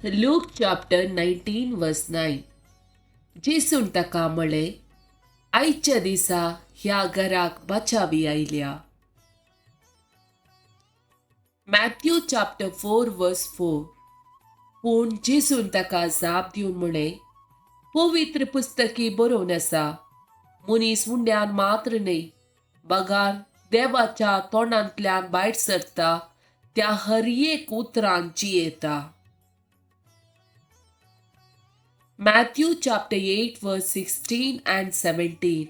Luke chapter 19 verse 9. जेसून ताका म्हळे, आयच्या दिसा ह्या घराक बचावी आयल्या. Matthew chapter 4 verse 4. पूण जेसून ताका जाप दिवन म्हणे, पवित्र पुस्तकी बरोवन आसा, मनीस मुंड्यान मात्र न्ही, बगार देवाच्या तोंडांतल्यान भायर सरता त्या हर एक उतरान जियेता. Matthew chapter 8 verse 16 and 17.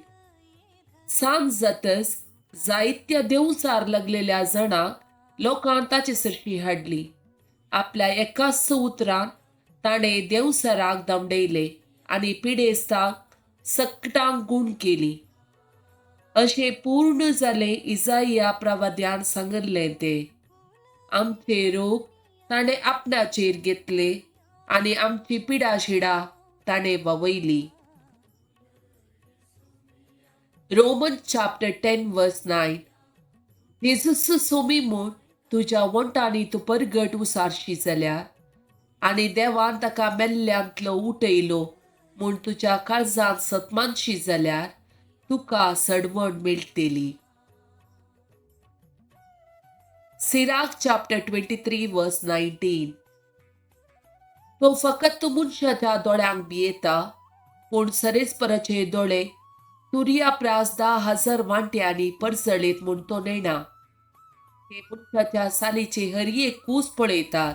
सांज जातच जायत्या देवचार लागलेल्या जणांक लोकांक ताचे सरशी हाडली. आपल्या एकाच उतरान ताणें देवसराक दमडयले आनी पिडेस्तांक सकटांक गूण केली. अशें पूर्ण जालें इजाइया प्रवाद्यान सांगिल्लें तें. आमचे रोग ताणें आपणाचेर घेतले आनी आमची पिडाशिडां ताणें ववयली. Romans chapter 10 verse 9. जेजूस सोमी म्हूण तुज्या वंटांनी तूं परगट उसारशी जाल्यार आनी देवान ताका मेल्ल्यांतलो उठयलो म्हूण तुज्या काळजांत सतमानशी जाल्यार तुका सडवण मेळटली. Sirach chapter 23 verse 19. तो फकत मनशाच्या दोळ्यांक भियेता, पूण सरेस्पराचे दोळे तुर्या प्रास 10,000 वांट्यांनी परसळेत म्हूण तो नेणा. ते मनशाच्या सालीचे हर एक कूस पळयतात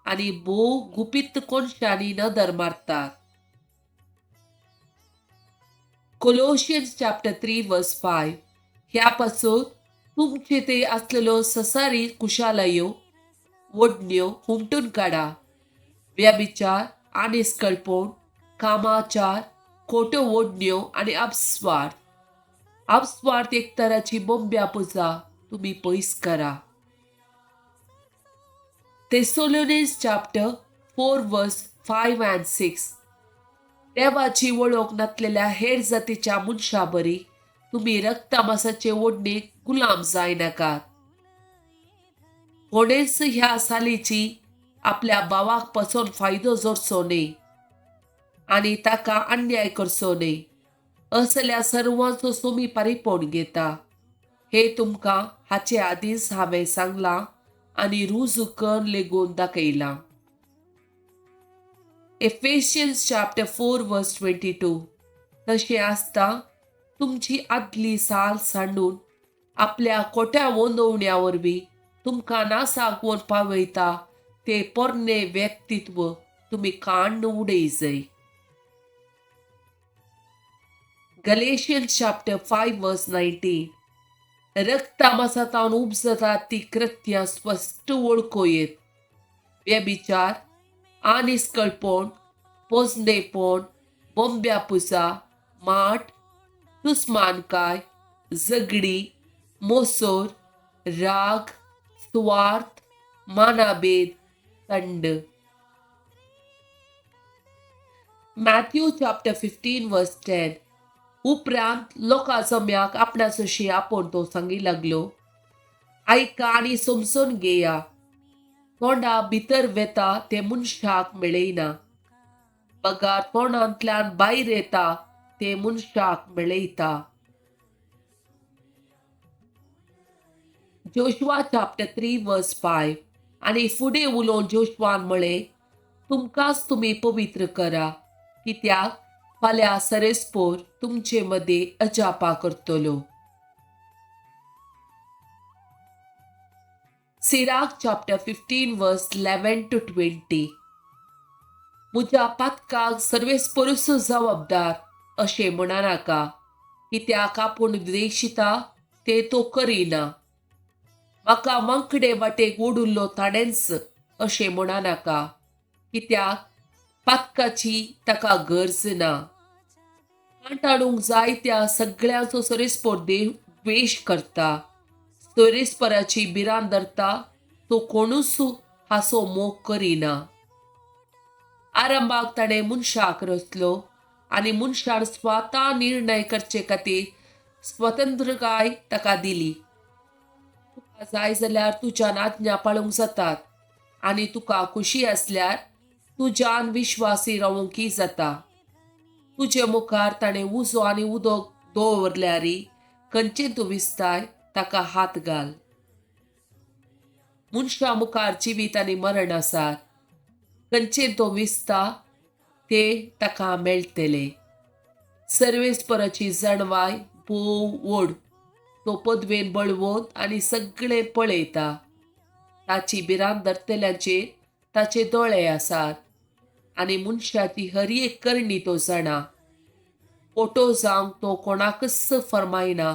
आनी भोव गुपीत कोनशांनी नदर मारतात. Colossians chapter 3 verse 5. ह्या पासून तुमचे ते असलेलो ससारी कुशालयो ओढण्यो हुमटून काडा. व्यभिचार आनी स्कळपण, कामाचार, खोट्यो ओढण्यो आनी अपस्वार्थ एक तराची बोंब्या पुजा तुम्ही पयस करा. Thessalonians chapter 4 verse 5 and 6. देवाची वळख नसलेल्या हेर जातीच्या मनशा बरी तुम्ही रक्तमासाचे ओढणेक गुलाम जाय नाकात. कोणेच ह्या सालीची आपल्या भावाक पसून फायदो जोडचो न्ही आनी ताका अन्याय करचो न्ही. असल्या सर्वांचो सोमी पारिपण घेता. हे तुमकां हाचे आदींच हांवें सांगलां आनी रुजू करून लेगून दाखयलां. Ephesians chapter 4 verse 22. तशें आसता तुमची आदली साल सांडून आपल्या खोट्या वोंदवण्या वरवीं तुमकां नासाक व्हरून पावयता ते पोरणे व्यक्तित्व तुम्ही काण्ण उडय जाय. Galatians chapter 5 verse 19. रक्तामासातावन उपजतात ती कृत्यां स्पष्ट वळखो येत. व्यभिचार आनी स्कळपण, पोजनेपण, बोंब्या पुजा, माठ, दुस्मानकाय, झगडी, मोसोर, राग, स्वार्थ, मानाभेद, थंड. Matthew chapter 15 verse 10. उपरांत लोकां जम्याक आपणाचोशी आपोवन तो सांगी लागलो, आयका आनी समजून घेया, तोंडा भितर वेता ते मनशाक मेळयना, बगार तोंडांतल्यान भायर येता ते मनशाक मेळयता. Joshua chapter 3 verse 5. आनी फुडें उलोवन जोशवान म्हळें, तुमकांच तुमी पवित्र करा, कित्याक फाल्यां सरेस्पोर तुमचे मदें अजापा करतलो. Sirach chapter 15 verse 11 to 20. म्हज्या पातकाक सर्वेस्परूस जबाबदार अशें म्हणा नाका, कित्याक आपूण द्वेशिता ते तो करिना. म्हाका वांकडे वाटेक ओडुल्लो ताणेंच अशें म्हणा नाका, कित्याक पातकाची ताका गरज ना. कांटाळूंक जाय त्या सगळ्यांचो सरेस्पोर देव द्वेश करता. सरेस्पराची भिरांत धरता तो कोणूच हाचो मोग करिना. आरंभाक ताणें मनशाक रचलो आनी मनशान स्वता निर्णय करचे खातीर स्वतंत्रकाय ताका दिली. तुका जाय जाल्यार तुज्यान आज्ञा पाळूंक जातात आनी तुका खुशी आसल्यार तुज्यान विश्वासी रावूंकी जाता. तुजे मुखार ताणें उजो आनी उदक दवरल्यारी खंयचे तूं विस्ताय ताका हात घाल. मनशा मुखार जिवीत आनी मरण आसात. खंयचे तो विस्ता ते ताका मेळटले. सर्वेस्पराची जणवाय भोव व्हड. तो पदवेन बळवंत आनी सगळे पळयता. ताची भिरांत धरतल्यांचेर ताचे दोळे आसात आनी मनशाची हर एक करणी तो जाणा. फोटो जावंक तो कोणाकच फरमायना.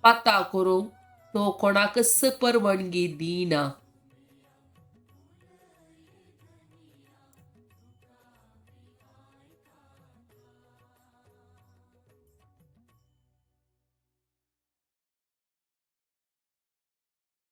पाता करूंक तो कोणाकच परवानगी दिना.